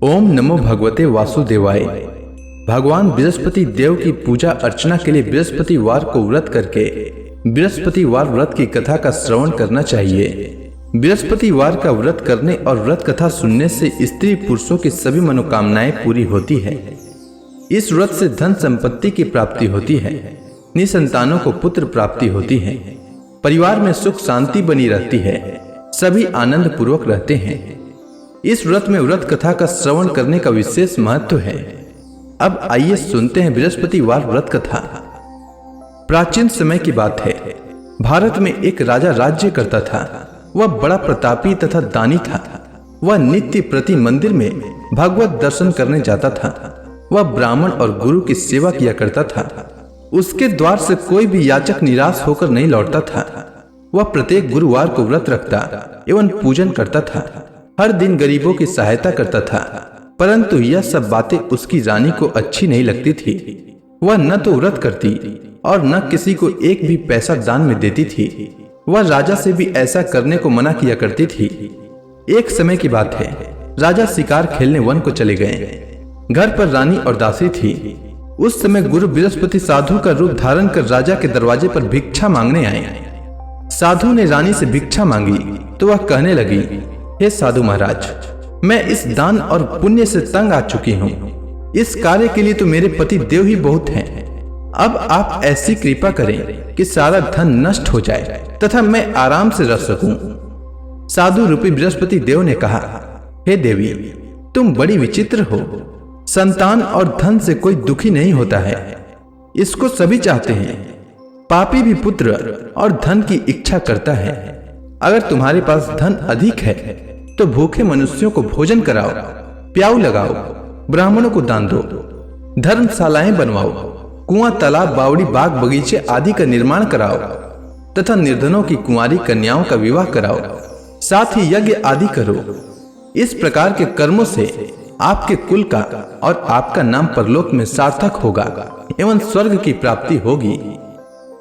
ओम नमो भगवते वासुदेवाय। भगवान बृहस्पति देव की पूजा अर्चना के लिए बृहस्पतिवार को व्रत करके बृहस्पतिवार व्रत की कथा का श्रवण करना चाहिए। बृहस्पतिवार का व्रत करने और व्रत कथा सुनने से स्त्री पुरुषों की सभी मनोकामनाएं पूरी होती है। इस व्रत से धन संपत्ति की प्राप्ति होती है, निसंतानों को पुत्र प्राप्ति होती है, परिवार में सुख शांति बनी रहती है, सभी आनंद पूर्वक रहते हैं। इस व्रत में व्रत कथा का श्रवण करने का विशेष महत्व है। अब आइए सुनते हैं बृहस्पतिवार व्रत कथा। प्राचीन समय की बात है। भारत में एक राजा राज्य करता था। वह बड़ा प्रतापी तथा दानी था। वह नित्य प्रति मंदिर में भगवत दर्शन करने जाता था। वह ब्राह्मण और गुरु की सेवा किया करता था। उसके द्वार से कोई भी याचक निराश होकर नहीं लौटता था। वह प्रत्येक गुरुवार को व्रत रखता एवं पूजन करता था। हर दिन गरीबों की सहायता करता था। परंतु यह सब बातें उसकी रानी को अच्छी नहीं लगती थी। वह न तो व्रत करती और न किसी को एक भी पैसा दान में देती थी। वह राजा से भी ऐसा करने को मना किया करती थी। एक समय की बात है। राजा शिकार खेलने वन को चले गए। घर पर रानी और दासी थी। उस समय गुरु बृहस्पति साधु का रूप धारण कर राजा के दरवाजे पर भिक्षा मांगने आए। साधु ने रानी से भिक्षा मांगी तो वह कहने लगी, हे साधु महाराज, मैं इस दान और पुण्य से तंग आ चुकी हूँ। इस कार्य के लिए तो मेरे पति देव ही बहुत हैं। अब आप ऐसी कृपा करें कि सारा धन नष्ट हो जाए तथा मैं आराम से रह सकूं। साधु रूपी बृहस्पति देव ने कहा, हे देवी, तुम बड़ी विचित्र हो। संतान और धन से कोई दुखी नहीं होता है, इसको सभी चाहते हैं। पापी भी पुत्र और धन की इच्छा करता है। अगर तुम्हारे पास धन अधिक है तो भूखे मनुष्यों को भोजन कराओ, प्याऊ लगाओ, ब्राह्मणों को दान दो, धर्मशालाएं बनवाओ, कुआं, तालाब, बावड़ी, बाग, बगीचे आदि का निर्माण कराओ तथा निर्धनों की कुंवारी कन्याओं का विवाह कराओ, साथ ही यज्ञ आदि करो। इस प्रकार के कर्मों से आपके कुल का और आपका नाम परलोक में सार्थक होगा एवं स्वर्ग की प्राप्ति होगी।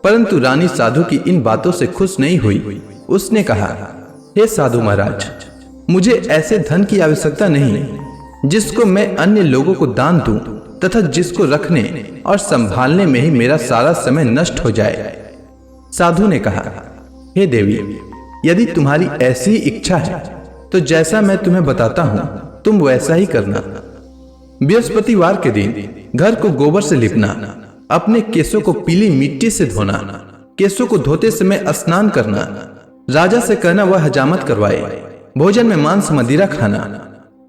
परंतु रानी साधु की इन बातों से खुश नहीं हुई। उसने कहा, हे साधु महाराज, मुझे ऐसे धन की आवश्यकता नहीं जिसको मैं अन्य लोगों को दान दूं तथा जिसको रखने और संभालने में ही मेरा सारा समय नष्ट हो जाए। साधु ने कहा, हे देवी, यदि तुम्हारी ऐसी इच्छा है तो जैसा मैं तुम्हें बताता हूं तुम वैसा ही करना। बृहस्पतिवार के दिन घर को गोबर से लिपना, अपने केसों को पीली मिट्टी से धोना, केसों को धोते समय स्नान करना, राजा से कहना वह हजामत करवाए, भोजन में मांस मदिरा खाना,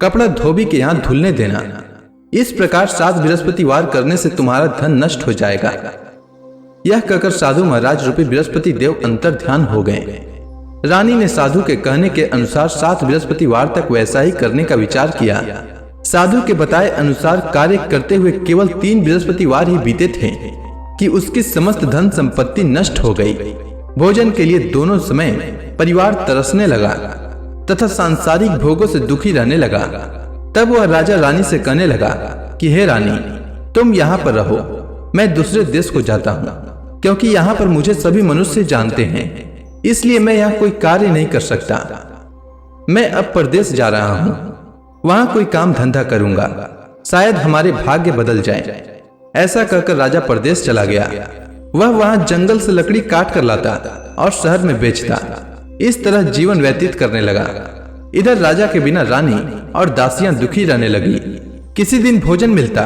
कपड़ा धोबी के यहाँ धुलने देना। इस प्रकार 7 बृहस्पतिवार करने से तुम्हारा धन नष्ट हो जाएगा। यह कहकर साधु महाराज रूपी बृहस्पति देव अंतर ध्यान हो गए। रानी ने साधु के कहने के अनुसार 7 बृहस्पतिवार तक वैसा ही करने का विचार किया। साधु के बताए अनुसार कार्य करते हुए केवल 3 बृहस्पतिवार ही बीते थे कि उसकी समस्त धन संपत्ति नष्ट हो गई। भोजन के लिए दोनों समय परिवार तरसने लगा तथा सांसारिक भोगों से दुखी रहने लगा। तब वह राजा रानी से कहने लगा कि हे रानी, तुम यहाँ पर रहो, मैं दूसरे देश को जाता हूँ, क्योंकि यहाँ पर मुझे सभी मनुष्य जानते हैं, इसलिए मैं यहाँ कोई कार्य नहीं कर सकता। मैं अब परदेश जा रहा हूँ, वहाँ कोई काम धंधा करूंगा, शायद हमारे भाग्य बदल जाए। ऐसा कहकर राजा परदेश चला गया। वह वहां जंगल से लकड़ी काट कर लाता और शहर में बेचता। इस तरह जीवन व्यतीत करने लगा। इधर राजा के बिना रानी और दासियां दुखी रहने लगी। किसी दिन भोजन मिलता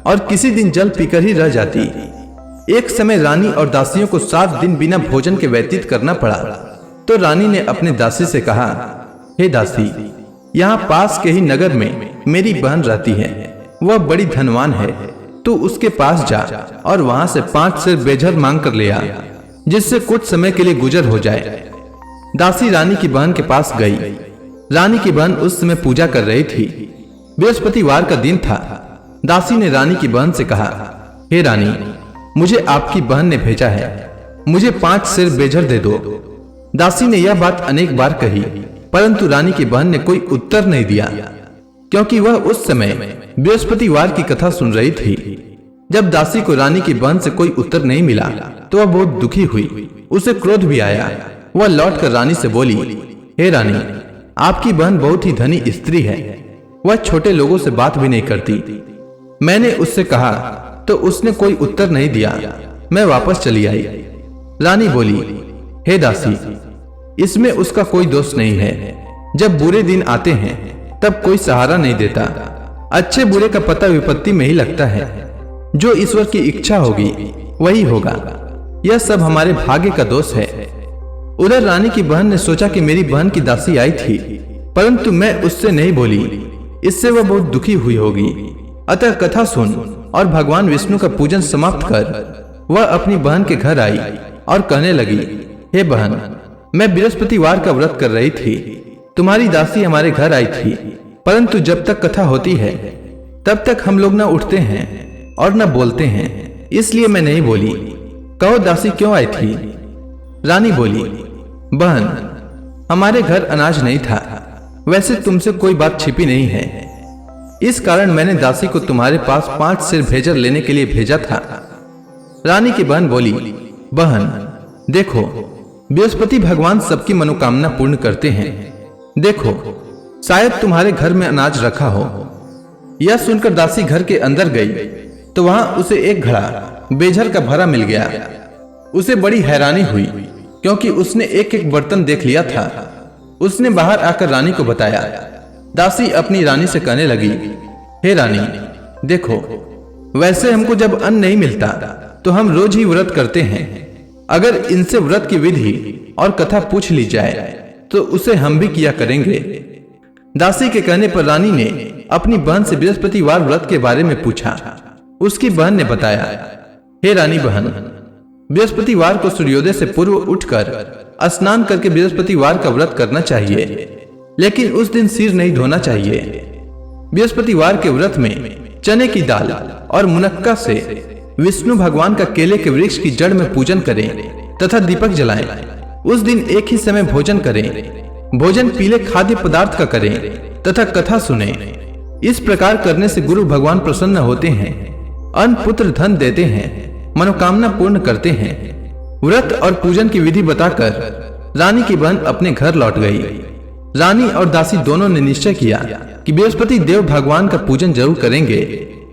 और किसी दिन जल पीकर ही रह जाती। एक समय रानी और दासियों को 7 दिन बिना भोजन के व्यतीत करना पड़ा। तो रानी ने अपने दासी से कहा, हे दासी, यहाँ पास के ही नगर में मेरी बहन रहती है। वह बड़ी धनवान है, तू उसके पास जा और वहां से 5 सेर बेझर मांग कर ले आ, जिससे कुछ समय के लिए गुजर हो जाए। दासी रानी की बहन के पास गई। रानी की बहन उस समय पूजा कर रही थी। बृहस्पतिवार का दिन था। दासी ने रानी की बहन से कहा, हे रानी, मुझे आपकी बहन ने भेजा है, मुझे 5 सेर बेझर दे दो। दासी ने यह बात अनेक बार कही, परंतु रानी की बहन ने कोई उत्तर नहीं दिया, क्योंकि वह उस समय बृहस्पतिवार की कथा सुन रही थी। जब दासी को रानी की बहन से कोई उत्तर नहीं मिला तो वह बहुत दुखी हुई। उसे क्रोध भी आया। वह लौटकर रानी से बोली, हे रानी, आपकी बहन बहुत ही धनी स्त्री है, वह छोटे लोगों से बात भी नहीं करती। मैंने उससे कहा तो उसने कोई उत्तर नहीं दिया। मैं वापस चली आई। रानी बोली, हे दासी, इसमें उसका कोई दोष नहीं है। जब बुरे दिन आते हैं तब कोई सहारा नहीं देता। अच्छे बुरे का पता विपत्ति में ही लगता है। जो ईश्वर की इच्छा होगी वही होगा। यह सब हमारे भाग्य का दोष है। उधर रानी की बहन ने सोचा कि मेरी बहन की दासी आई थी, परंतु मैं उससे नहीं बोली। इससे वह बहुत दुखी हुई होगी। अतः कथा सुन और भगवान विष्णु का पूजन समाप्त कर वह अपनी बहन के घर आई और कहने लगी, हे बहन, मैं बृहस्पतिवार का व्रत कर रही थी। तुम्हारी दासी हमारे घर आई थी, परंतु जब तक कथा होती है तब तक हम लोग न उठते हैं और न बोलते हैं, इसलिए मैं नहीं बोली। कहो दासी क्यों आई थी? रानी बोली, बहन, हमारे घर अनाज नहीं था। वैसे तुमसे कोई बात छिपी नहीं है, इस कारण मैंने दासी को तुम्हारे पास 5 सिर भेजर लेने के लिए भेजा था। रानी की बहन बोली, बहन देखो, बृहस्पति भगवान सबकी मनोकामना पूर्ण करते हैं। देखो, शायद तुम्हारे घर में अनाज रखा हो। यह सुनकर दासी घर के अंदर गई तो वहां उसे एक घड़ा बेझर का भरा मिल गया। उसे बड़ी हैरानी हुई क्योंकि उसने एक एक बर्तन देख लिया था। उसने बाहर आकर रानी को बताया। दासी अपनी रानी से कहने लगी, हे रानी, देखो, वैसे हमको जब अन्न नहीं मिलता तो हम रोज ही व्रत करते हैं। अगर इनसे व्रत की विधि और कथा पूछ ली जाए तो उसे हम भी किया करेंगे। दासी के कहने पर रानी ने अपनी बहन से बृहस्पतिवार व्रत के बारे में पूछा। उसकी बहन ने बताया, हे रानी बहन, बृहस्पतिवार को सूर्योदय से पूर्व उठकर स्नान करके बृहस्पतिवार का व्रत करना चाहिए, लेकिन उस दिन सिर नहीं धोना चाहिए। बृहस्पतिवार के व्रत में चने की दाल और मुनक्का से विष्णु भगवान का केले के वृक्ष की जड़ में पूजन करें तथा दीपक जलाएं। उस दिन एक ही समय भोजन करें। भोजन पीले खाद्य पदार्थ का करें तथा कथा सुने। इस प्रकार करने से गुरु भगवान प्रसन्न होते हैं, अन्न पुत्र धन देते हैं, मनोकामना पूर्ण करते हैं। व्रत और पूजन की विधि बताकर रानी की बहन अपने घर लौट गई। रानी और दासी दोनों ने निश्चय किया कि बृहस्पति देव भगवान का पूजन जरूर करेंगे।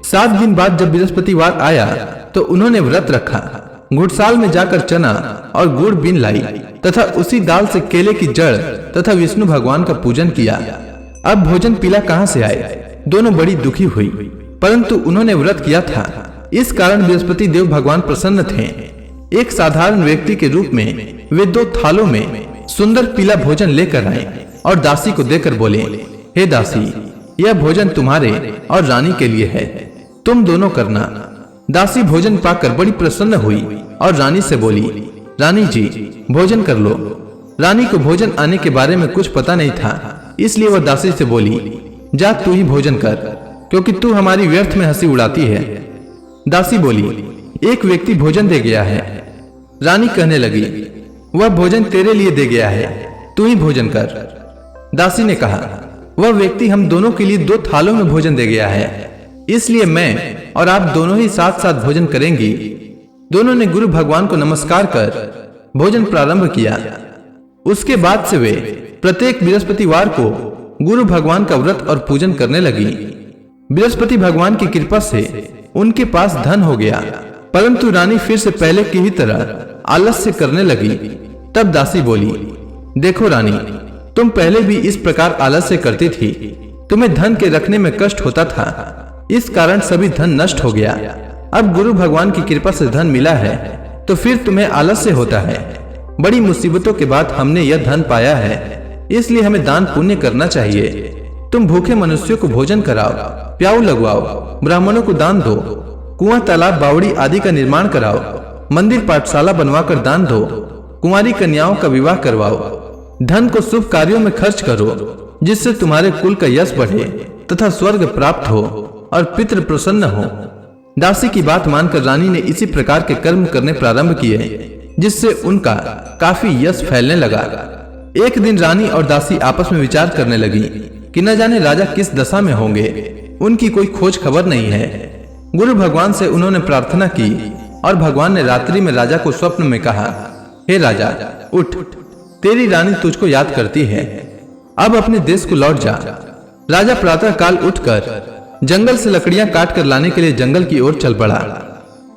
7 दिन बाद जब बृहस्पतिवार आया तो उन्होंने व्रत रखा। घुड़साल में जाकर चना और गुड़ बीन लाई तथा उसी दाल से केले की जड़ तथा विष्णु भगवान का पूजन किया। अब भोजन पीला कहां से आए? दोनों बड़ी दुखी हुई, परंतु उन्होंने व्रत किया था, इस कारण बृहस्पति देव भगवान प्रसन्न थे। एक साधारण व्यक्ति के रूप में वे 2 थालों में सुंदर पीला भोजन लेकर आए और दासी को देकर बोले, हे दासी, यह भोजन तुम्हारे और रानी के लिए है, तुम दोनों करना। दासी भोजन पाकर बड़ी प्रसन्न हुई और रानी से बोली, रानी जी, भोजन कर लो। रानी को भोजन आने के बारे में कुछ पता नहीं था, इसलिए वह दासी से बोली, जा तू ही भोजन कर, क्योंकि तू हमारी व्यर्थ में हंसी उड़ाती है। दासी बोली, एक व्यक्ति भोजन दे गया है। रानी कहने लगी, वह भोजन तेरे लिए दे गया है, तू ही भोजन कर। दासी ने कहा, वह व्यक्ति हम दोनों के लिए 2 थालों में भोजन दे गया है, इसलिए मैं और आप दोनों ही साथ साथ भोजन करेंगी। दोनों ने गुरु भगवान को नमस्कार कर भोजन प्रारंभ किया। उसके बाद से वे प्रत्येक बृहस्पतिवार को गुरु भगवान का व्रत और पूजन करने लगी। बृहस्पति भगवान की कृपा से उनके पास धन हो गया, परंतु रानी फिर से पहले की ही तरह आलस्य करने लगी। तब दासी बोली, देखो रानी, तुम पहले भी इस प्रकार आलस्य करती थी। तुम्हें धन के रखने में कष्ट होता था, इस कारण सभी धन नष्ट हो गया। अब गुरु भगवान की कृपा से धन मिला है तो फिर तुम्हें आलस्य होता है। बड़ी मुसीबतों के बाद हमने यह धन पाया है, इसलिए हमें दान पुण्य करना चाहिए। तुम भूखे मनुष्यों को भोजन कराओ, प्याऊ लगवाओ, ब्राह्मणों को दान दो, कुआं तालाब बावड़ी आदि का निर्माण कराओ, मंदिर पाठशाला बनवाकर दान दो, कुंवारी कन्याओं का विवाह करवाओ। धन को शुभ कार्यों में खर्च करो, जिससे तुम्हारे कुल का यश बढ़े तथा स्वर्ग प्राप्त हो और पितृ प्रसन्न हो। दासी की बात मानकर रानी ने इसी प्रकार के कर्म करने प्रारंभ किए, जिससे उनका काफी यश फैलने लगा। एक दिन रानी और दासी आपस में विचार करने लगी कि न जाने राजा किस दशा में होंगे, उनकी कोई खोज खबर नहीं है। गुरु भगवान से उन्होंने प्रार्थना की और भगवान ने रात्रि में राजा को स्वप्न में कहा, हे राजा, उठ, तेरी रानी तुझको याद करती है, अब अपने देश को लौट जा। राजा प्रातः काल उठकर जंगल से लकड़ियां काट कर लाने के लिए जंगल की ओर चल पड़ा।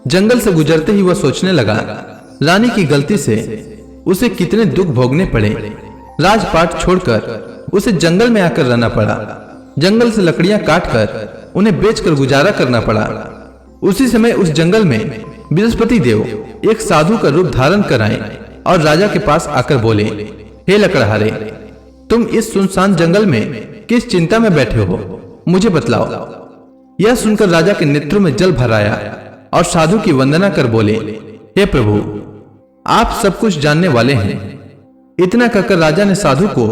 जंगल से गुजरते ही वह सोचने लगा, रानी की गलती से उसे कितने दुख भोगने पड़े। राजपाट छोड़कर उसे जंगल में आकर रहना पड़ा। जंगल से लकड़ियां काटकर उन्हें बेचकर गुजारा करना पड़ा। उसी समय उस जंगल में बृहस्पति देव एक साधु का रूप धारण कर आए और राजा के पास आकर बोले, हे लकड़हारे, तुम इस सुनसान जंगल में किस चिंता में बैठे हो, मुझे बतलाओ। यह सुनकर राजा के नेत्रों में जल भर आया और साधु की वंदना कर बोले, हे प्रभु, आप सब कुछ जानने वाले हैं। इतना कहकर राजा ने साधु को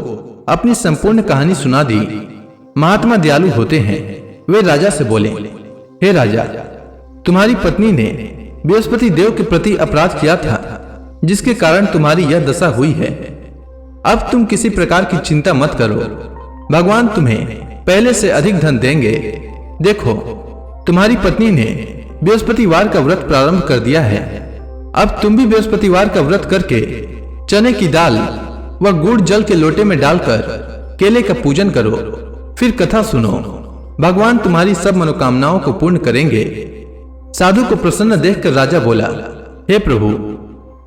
अपनी संपूर्ण कहानी सुना दी। महात्मा दयालु होते हैं। वे राजा से बोले, हे राजा, तुम्हारी पत्नी ने बृहस्पति देव के प्रति अपराध किया था, जिसके कारण तुम्हारी यह दशा हुई है। अब तुम किसी प्रकार की चिंता मत करो, भगवान तुम्हें पहले से अधिक धन देंगे। देखो, तुम्हारी पत्नी ने बृहस्पतिवार का व्रत प्रारंभ कर दिया है। अब तुम भी बृहस्पतिवार का व्रत करके चने की दाल व गुड़ जल के लोटे में डालकर केले का पूजन करो, फिर कथा सुनो। भगवान तुम्हारी सब मनोकामनाओं को पूर्ण करेंगे। साधु को प्रसन्न देखकर राजा बोला, हे प्रभु,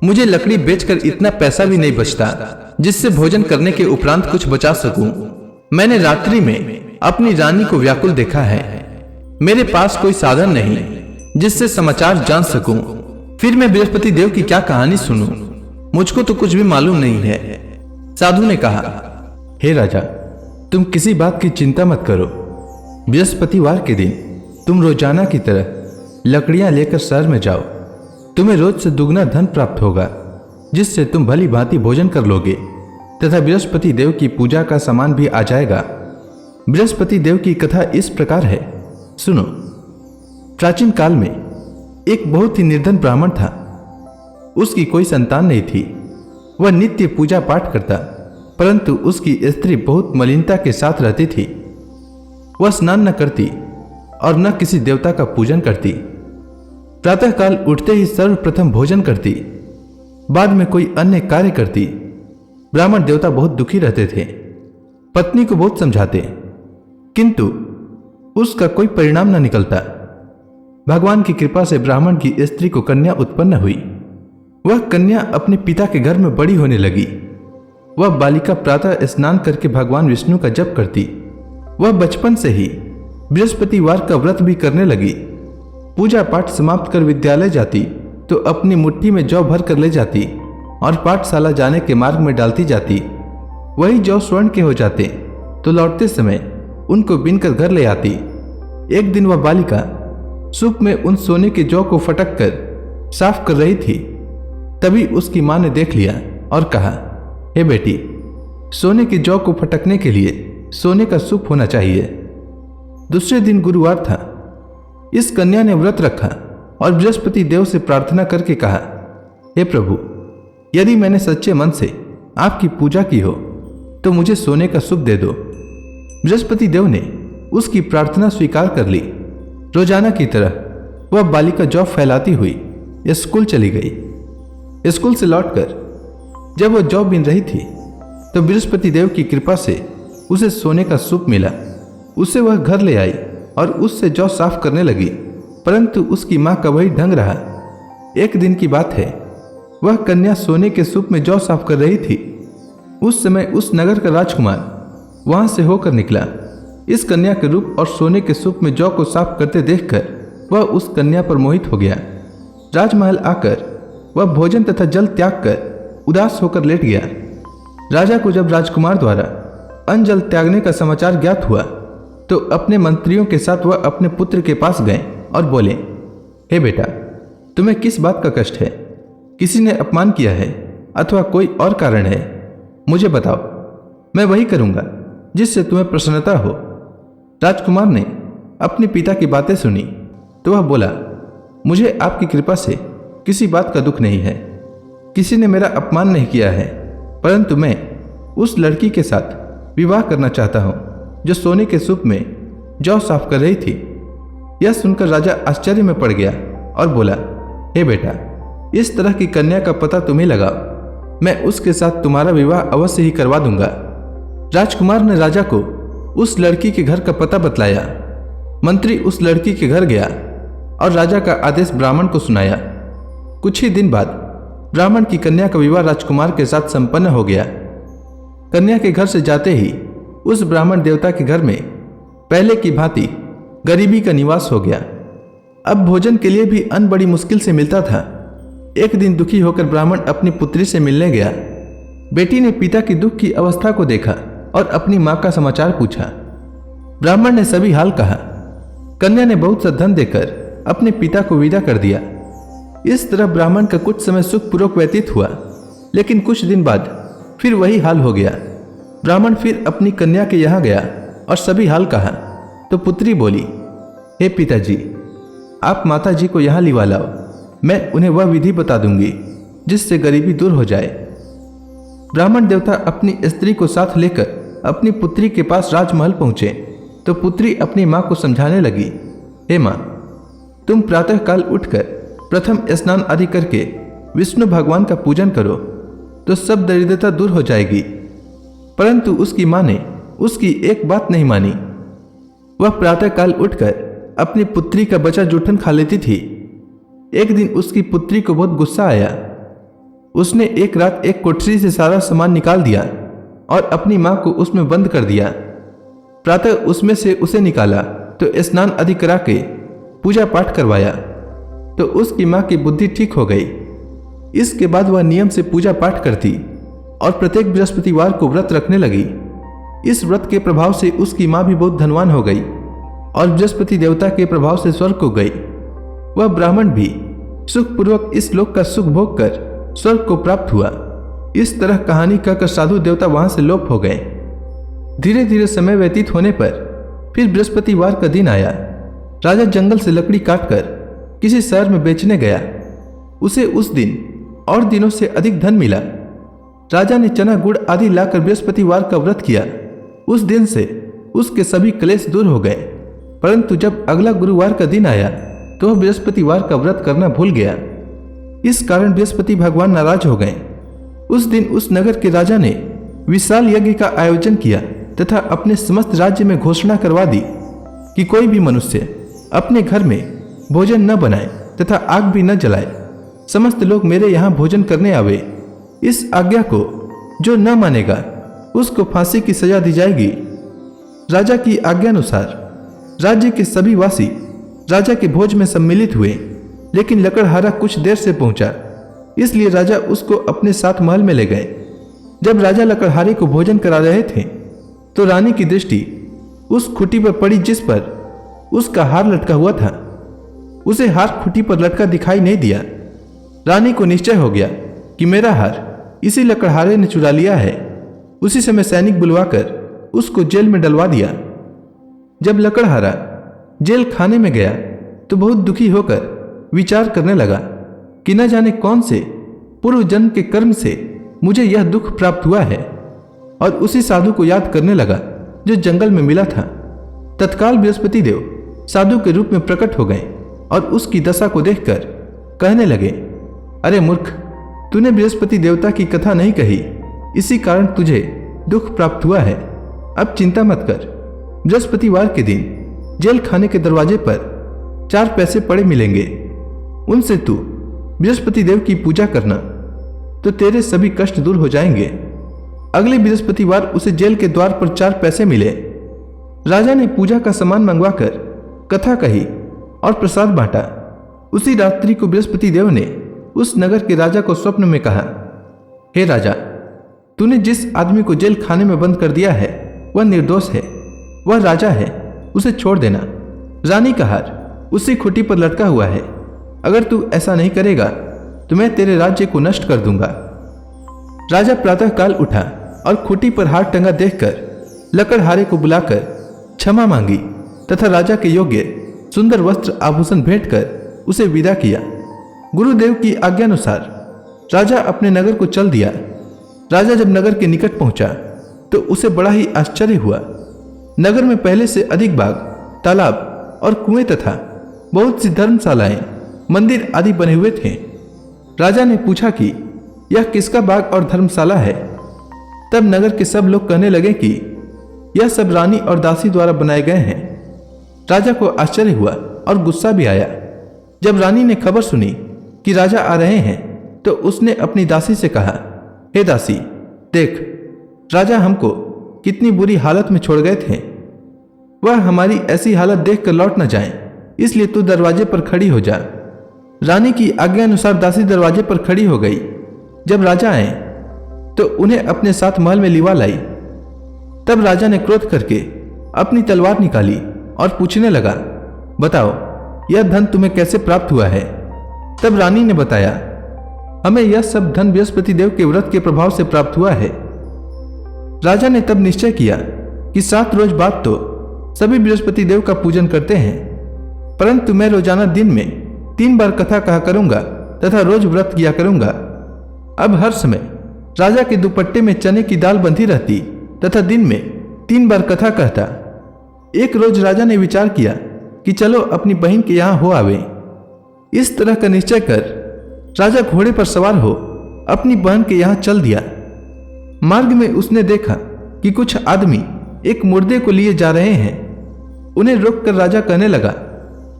मुझे लकड़ी बेचकर इतना पैसा भी नहीं बचता जिससे भोजन करने के उपरांत कुछ बचा सकूं। मैंने रात्रि में अपनी रानी को व्याकुल देखा है। मेरे पास कोई साधन नहीं जिससे समाचार जान सकूं। फिर मैं बृहस्पति देव की क्या कहानी सुनूं? मुझको तो कुछ भी मालूम नहीं है। साधु ने कहा, हे राजा, तुम किसी बात की चिंता मत करो। बृहस्पतिवार के दिन तुम रोजाना की तरह लकड़ियां लेकर शहर में जाओ। तुम्हें रोज से दुगना धन प्राप्त होगा, जिससे तुम भली भांति भोजन कर लोगे तथा बृहस्पति देव की पूजा का सामान भी आ जाएगा। बृहस्पति देव की कथा इस प्रकार है, सुनो। प्राचीन काल में एक बहुत ही निर्धन ब्राह्मण था। उसकी कोई संतान नहीं थी। वह नित्य पूजा पाठ करता, परंतु उसकी स्त्री बहुत मलिनता के साथ रहती थी। वह स्नान न करती और न किसी देवता का पूजन करती। प्रातःकाल उठते ही सर्वप्रथम भोजन करती, बाद में कोई अन्य कार्य करती। ब्राह्मण देवता बहुत दुखी रहते थे। पत्नी को बहुत समझाते, किंतु उसका कोई परिणाम न निकलता। भगवान की कृपा से ब्राह्मण की स्त्री को कन्या उत्पन्न हुई। वह कन्या अपने पिता के घर में बड़ी होने लगी। वह बालिका प्रातः स्नान करके भगवान विष्णु का जप करती। वह बचपन से ही बृहस्पतिवार का व्रत भी करने लगी। पूजा पाठ समाप्त कर विद्यालय जाती तो अपनी मुट्ठी में जौ भर कर ले जाती और पाठशाला जाने के मार्ग में डालती जाती। वही जौ स्वर्ण के हो जाते तो लौटते समय उनको बीनकर घर ले आती। एक दिन वह बालिका सूप में उन सोने के जौ को फटक कर साफ कर रही थी। तभी उसकी मां ने देख लिया और कहा, हे बेटी, सोने के जौ को फटकने के लिए सोने का सूप होना चाहिए। दूसरे दिन गुरुवार था। इस कन्या ने व्रत रखा और बृहस्पति देव से प्रार्थना करके कहा, हे प्रभु, यदि मैंने सच्चे मन से आपकी पूजा की हो तो मुझे सोने का सूप दे दो। बृहस्पति देव ने उसकी प्रार्थना स्वीकार कर ली। रोजाना की तरह वह बालिका जौ फैलाती हुई स्कूल चली गई। स्कूल से लौटकर जब वह जौ बीन रही थी तो बृहस्पति देव की कृपा से उसे सोने का सूप मिला। उसे वह घर ले आई और उससे जौ साफ करने लगी, परंतु उसकी मां का वही ढंग रहा। एक दिन की बात है, वह कन्या सोने के सूप में जौ साफ कर रही थी। उस समय उस नगर का राजकुमार वहां से होकर निकला। इस कन्या के रूप और सोने के सूप में जौ को साफ करते देखकर वह उस कन्या पर मोहित हो गया। राजमहल आकर वह भोजन तथा जल त्याग कर उदास होकर लेट गया। राजा को जब राजकुमार द्वारा अन्न जल त्यागने का समाचार ज्ञात हुआ तो अपने मंत्रियों के साथ वह अपने पुत्र के पास गए और बोले, हे बेटा, तुम्हें किस बात का कष्ट है? किसी ने अपमान किया है अथवा कोई और कारण है? मुझे बताओ, मैं वही करूंगा जिससे तुम्हें प्रसन्नता हो। राजकुमार ने अपने पिता की बातें सुनी तो वह बोला, मुझे आपकी कृपा से किसी बात का दुख नहीं है। किसी ने मेरा अपमान नहीं किया है, परंतु मैं उस लड़की के साथ विवाह करना चाहता हूं जो सोने के सूप में जौ साफ कर रही थी। यह सुनकर राजा आश्चर्य में पड़ गया और बोला, हे बेटा, इस तरह की कन्या का पता तुम्हें लगाओ। मैं उसके साथ तुम्हारा विवाह अवश्य ही करवा दूंगा। राजकुमार ने राजा को उस लड़की के घर का पता बतलाया। मंत्री उस लड़की के घर गया और राजा का आदेश ब्राह्मण को सुनाया। कुछ ही दिन बाद ब्राह्मण की कन्या का विवाह राजकुमार के साथ संपन्न हो गया। कन्या के घर से जाते ही उस ब्राह्मण देवता के घर में पहले की भांति गरीबी का निवास हो गया। अब भोजन के लिए भी अन्न बड़ी मुश्किल से मिलता था। एक दिन दुखी होकर ब्राह्मण अपनी पुत्री से मिलने गया। बेटी ने पिता की दुख की अवस्था को देखा और अपनी मां का समाचार पूछा। ब्राह्मण ने सभी हाल कहा। कन्या ने बहुत सा धन देकर अपने पिता को विदा कर दिया। इस तरह ब्राह्मण का कुछ समय सुखपूर्वक व्यतीत हुआ, लेकिन कुछ दिन बाद फिर वही हाल हो गया। ब्राह्मण फिर अपनी कन्या के यहाँ गया और सभी हाल कहा तो पुत्री बोली, हे पिताजी, आप माता जी को यहाँ लिवा लाओ, मैं उन्हें वह विधि बता दूंगी जिससे गरीबी दूर हो जाए। ब्राह्मण देवता अपनी स्त्री को साथ लेकर अपनी पुत्री के पास राजमहल पहुंचे तो पुत्री अपनी मां को समझाने लगी, हे मां, तुम प्रातःकाल उठकर प्रथम स्नान आदि करके विष्णु भगवान का पूजन करो तो सब दरिद्रता दूर हो जाएगी। परंतु उसकी मां ने उसकी एक बात नहीं मानी। वह प्रातःकाल उठकर अपनी पुत्री का बचा जूठन खा लेती थी। एक दिन उसकी पुत्री को बहुत गुस्सा आया। उसने एक रात एक कोठरी से सारा सामान निकाल दिया और अपनी मां को उसमें बंद कर दिया। प्रातः उसमें से उसे निकाला तो स्नान आदि करा के पूजा पाठ करवाया तो उसकी मां की बुद्धि ठीक हो गई। इसके बाद वह नियम से पूजा पाठ करती और प्रत्येक बृहस्पतिवार को व्रत रखने लगी। इस व्रत के प्रभाव से उसकी मां भी बहुत धनवान हो गई और बृहस्पति देवता के प्रभाव से स्वर्ग को गई। वह ब्राह्मण भी सुखपूर्वक इस लोक का सुख भोग कर स्वर्ग को प्राप्त हुआ। इस तरह कहानी कहकर साधु देवता वहां से लोप हो गए। धीरे धीरे समय व्यतीत होने पर फिर बृहस्पतिवार का दिन आया। राजा जंगल से लकड़ी काटकर किसी शहर में बेचने गया। उसे उस दिन और दिनों से अधिक धन मिला। राजा ने चना गुड़ आदि लाकर बृहस्पतिवार का व्रत किया। उस दिन से उसके सभी क्लेश दूर हो गए। परंतु जब अगला गुरुवार का दिन आया तो वह बृहस्पतिवार का व्रत करना भूल गया। इस कारण बृहस्पति भगवान नाराज हो गए। उस दिन उस नगर के राजा ने विशाल यज्ञ का आयोजन किया तथा अपने समस्त राज्य में घोषणा करवा दी कि कोई भी मनुष्य अपने घर में भोजन न बनाए तथा आग भी न जलाए। समस्त लोग मेरे यहाँ भोजन करने आवे। इस आज्ञा को जो न मानेगा उसको फांसी की सजा दी जाएगी। राजा की आज्ञानुसार राज्य के सभी वासी राजा के भोज में सम्मिलित हुए, लेकिन लकड़हारा कुछ देर से पहुंचा, इसलिए राजा उसको अपने साथ महल में ले गए। जब राजा लकड़हारे को भोजन करा रहे थे तो रानी की दृष्टि उस खुटी पर पड़ी जिस पर उसका हार लटका हुआ था। उसे हार खुटी पर लटका दिखाई नहीं दिया। रानी को निश्चय हो गया कि मेरा हार इसी लकड़हारे ने चुरा लिया है। उसी समय सैनिक बुलवाकर उसको जेल में डलवा दिया। जब लकड़हारा जेल खाने में गया तो बहुत दुखी होकर विचार करने लगा कि न जाने कौन से पूर्व जन्म के कर्म से मुझे यह दुख प्राप्त हुआ है, और उसी साधु को याद करने लगा जो जंगल में मिला था। तत्काल बृहस्पति देव साधु के रूप में प्रकट हो गए और उसकी दशा को देखकर कहने लगे, अरे मूर्ख, तूने बृहस्पति देवता की कथा नहीं कही, इसी कारण तुझे दुख प्राप्त हुआ है। अब चिंता मत कर। बृहस्पतिवार के दिन जेल खाने के दरवाजे पर 4 पैसे पड़े मिलेंगे। उनसे तू बृहस्पति देव की पूजा करना तो तेरे सभी कष्ट दूर हो जाएंगे। अगले बृहस्पतिवार उसे जेल के द्वार पर 4 पैसे मिले। राजा ने पूजा का सामान मंगवाकर कथा कही और प्रसाद बांटा। उसी रात्रि को बृहस्पति देव ने उस नगर के राजा को स्वप्न में कहा, हे राजा, तूने जिस आदमी को जेल खाने में बंद कर दिया है वह निर्दोष है, वह राजा है, उसे छोड़ देना। रानी का हार उसी खुटी पर लटका हुआ है। अगर तू ऐसा नहीं करेगा तो मैं तेरे राज्य को नष्ट कर दूंगा। राजा प्रातःकाल उठा और खुटी पर हार टंगा देखकर लकड़हारे को बुलाकर क्षमा मांगी तथा राजा के योग्य सुंदर वस्त्र आभूषण भेंट कर उसे विदा किया। गुरुदेव की आज्ञानुसार राजा अपने नगर को चल दिया। राजा जब नगर के निकट पहुंचा तो उसे बड़ा ही आश्चर्य हुआ। नगर में पहले से अधिक बाग, तालाब और कुएं तथा बहुत सी धर्मशालाएं, मंदिर आदि बने हुए थे। राजा ने पूछा कि यह किसका बाग और धर्मशाला है। तब नगर के सब लोग कहने लगे कि यह सब रानी और दासी द्वारा बनाए गए हैं। राजा को आश्चर्य हुआ और गुस्सा भी आया। जब रानी ने खबर सुनी कि राजा आ रहे हैं तो उसने अपनी दासी से कहा, हे दासी, देख, राजा हमको कितनी बुरी हालत में छोड़ गए थे। वह हमारी ऐसी हालत देखकर लौट न जाएं, इसलिए तू दरवाजे पर खड़ी हो जा। रानी की आज्ञा अनुसार दासी दरवाजे पर खड़ी हो गई। जब राजा आए तो उन्हें अपने साथ महल में लिवा लाई। तब राजा ने क्रोध करके अपनी तलवार निकाली और पूछने लगा, बताओ, यह धन तुम्हें कैसे प्राप्त हुआ है? तब रानी ने बताया, हमें यह सब धन बृहस्पति देव के व्रत के प्रभाव से प्राप्त हुआ है। राजा ने तब निश्चय किया कि 7 रोज बाद तो सभी बृहस्पति देव का पूजन करते हैं, परंतु मैं रोजाना दिन में 3 बार कथा कहा करूंगा तथा रोज व्रत किया करूंगा। अब हर समय राजा के दुपट्टे में चने की दाल बंधी रहती तथा दिन में 3 बार कथा कहता। एक रोज राजा ने विचार किया कि चलो अपनी बहन के यहां हो आवे। इस तरह का निश्चय कर राजा घोड़े पर सवार हो अपनी बहन के यहां चल दिया। मार्ग में उसने देखा कि कुछ आदमी एक मुर्दे को लिए जा रहे हैं। उन्हें रोककर राजा कहने लगा,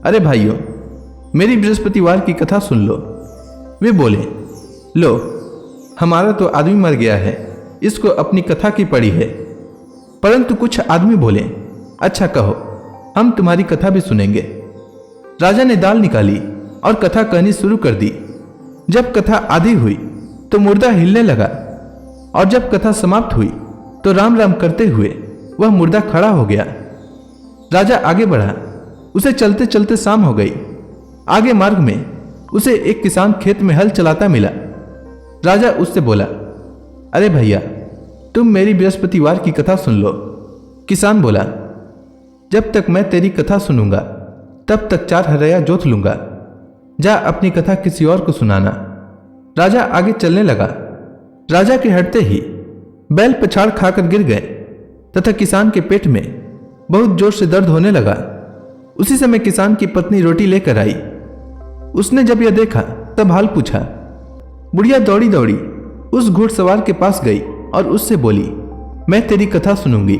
अरे भाइयों, मेरी बृहस्पतिवार की कथा सुन लो। वे बोले, लो, हमारा तो आदमी मर गया है, इसको अपनी कथा की पड़ी है। परंतु कुछ आदमी बोले, अच्छा कहो, हम तुम्हारी कथा भी सुनेंगे। राजा ने दाल निकाली और कथा कहनी शुरू कर दी। जब कथा आधी हुई तो मुर्दा हिलने लगा और जब कथा समाप्त हुई तो राम राम करते हुए वह मुर्दा खड़ा हो गया। राजा आगे बढ़ा। उसे चलते चलते शाम हो गई। आगे मार्ग में उसे एक किसान खेत में हल चलाता मिला। राजा उससे बोला, अरे भैया, तुम मेरी बृहस्पतिवार की कथा सुन लो। किसान बोला, जब तक मैं तेरी कथा सुनूंगा तब तक 4 हरया जोत लूंगा। जा अपनी कथा किसी और को सुनाना। राजा आगे चलने लगा। राजा के हटते ही बैल पछाड़ खाकर गिर गए तथा किसान के पेट में बहुत जोर से दर्द होने लगा। उसी समय किसान की पत्नी रोटी लेकर आई। उसने जब यह देखा तब हाल पूछा। बुढ़िया दौड़ी दौड़ी उस घुड़सवार के पास गई और उससे बोली, मैं तेरी कथा सुनूंगी,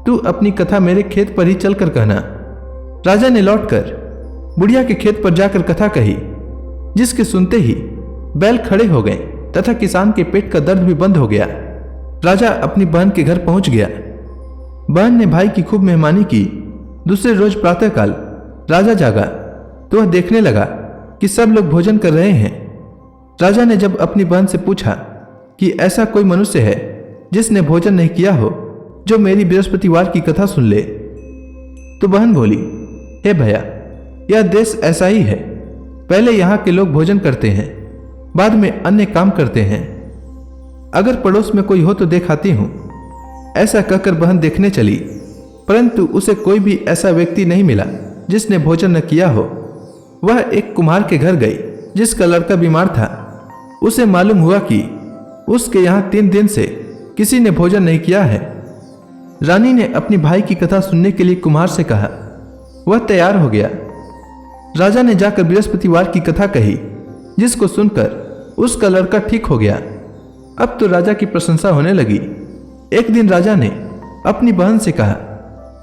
तू अपनी कथा मेरे खेत पर ही चलकर कहना। राजा ने लौटकर बुढ़िया के खेत पर जाकर कथा कही, जिसके सुनते ही बैल खड़े हो गए तथा किसान के पेट का दर्द भी बंद हो गया। राजा अपनी बहन के घर पहुंच गया। बहन ने भाई की खूब मेहमानी की। दूसरे रोज प्रातःकाल राजा जागा तो वह देखने लगा कि सब लोग भोजन कर रहे हैं। राजा ने जब अपनी बहन से पूछा कि ऐसा कोई मनुष्य है जिसने भोजन नहीं किया हो जो मेरी बृहस्पतिवार की कथा सुन ले, तो बहन बोली, हे भैया, यह देश ऐसा ही है। पहले यहाँ के लोग भोजन करते हैं, बाद में अन्य काम करते हैं। अगर पड़ोस में कोई हो तो दिखाती हूं। ऐसा कहकर बहन देखने चली, परंतु उसे कोई भी ऐसा व्यक्ति नहीं मिला जिसने भोजन न किया हो। वह एक कुम्हार के घर गई जिसका लड़का बीमार था। उसे मालूम हुआ कि उसके यहाँ 3 दिन से किसी ने भोजन नहीं किया है। रानी ने अपनी भाई की कथा सुनने के लिए कुम्हार से कहा। वह तैयार हो गया। राजा ने जाकर बृहस्पतिवार की कथा कही, जिसको सुनकर उसका लड़का ठीक हो गया। अब तो राजा की प्रशंसा होने लगी। एक दिन राजा ने अपनी बहन से कहा,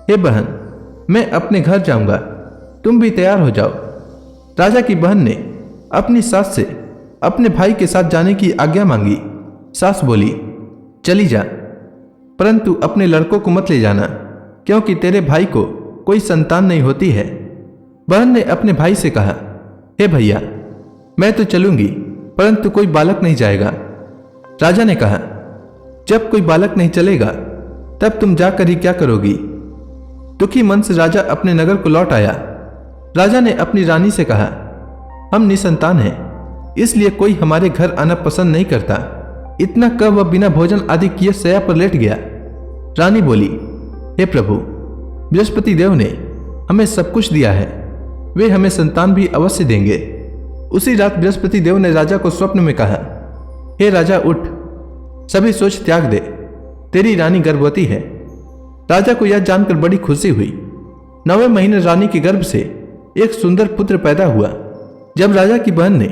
हे बहन, मैं अपने घर जाऊंगा, तुम भी तैयार हो जाओ। राजा की बहन ने अपनी सास से अपने भाई के साथ जाने की आज्ञा मांगी। सास बोली, चली जा, परंतु अपने लड़कों को मत ले जाना, क्योंकि तेरे भाई को कोई संतान नहीं होती है। बहन ने अपने भाई से कहा, हे भैया, मैं तो चलूंगी, परंतु कोई बालक नहीं जाएगा। राजा ने कहा, जब कोई बालक नहीं चलेगा तब तुम जाकर ही क्या करोगी? दुखी मन से राजा अपने नगर को लौट आया। राजा ने अपनी रानी से कहा, हम निसंतान हैं, इसलिए कोई हमारे घर आना पसंद नहीं करता। इतना कह वह बिना भोजन आदि किए शैया पर लेट गया। रानी बोली, हे प्रभु, बृहस्पति देव ने हमें सब कुछ दिया है, वे हमें संतान भी अवश्य देंगे। उसी रात बृहस्पति देव ने राजा को स्वप्न में कहा, हे राजा, उठ, सभी सोच त्याग दे, तेरी रानी गर्भवती है। राजा को यह जानकर बड़ी खुशी हुई। 9वें महीने रानी के गर्भ से एक सुंदर पुत्र पैदा हुआ। जब राजा की बहन ने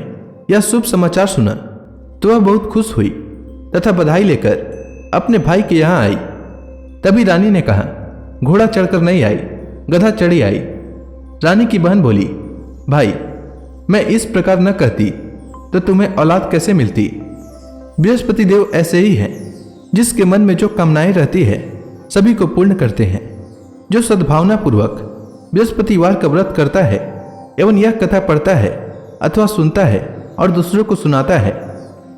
यह शुभ समाचार सुना तो वह बहुत खुश हुई तथा बधाई लेकर अपने भाई के यहाँ आई। तभी रानी ने कहा, घोड़ा चढ़कर नहीं आई, गधा चढ़ी आई। रानी की बहन बोली, भाई मैं इस प्रकार न कहती तो तुम्हें औलाद कैसे मिलती। बृहस्पति देव ऐसे ही हैं, जिसके मन में जो कामनाएं रहती है सभी को पूर्ण करते हैं। जो सद्भावना पूर्वक बृहस्पतिवार का व्रत करता है एवं यह कथा पढ़ता है अथवा सुनता है और दूसरों को सुनाता है,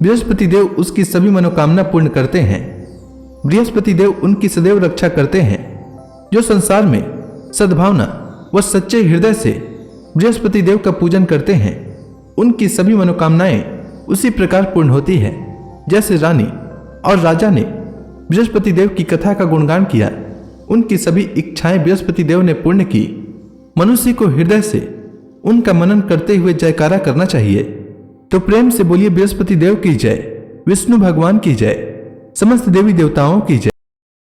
बृहस्पति देव उसकी सभी मनोकामना पूर्ण करते हैं। बृहस्पति देव उनकी सदैव रक्षा करते हैं। जो संसार में सद्भावना व सच्चे हृदय से बृहस्पति देव का पूजन करते हैं, उनकी सभी मनोकामनाएं उसी प्रकार पूर्ण होती है जैसे रानी और राजा ने बृहस्पति देव की कथा का गुणगान किया। उनकी सभी इच्छाएं बृहस्पति देव ने पूर्ण की। मनुष्य को हृदय से उनका मनन करते हुए जयकारा करना चाहिए। तो प्रेम से बोलिए, बृहस्पति देव की जय, विष्णु भगवान की जय, समस्त देवी देवताओं की जय।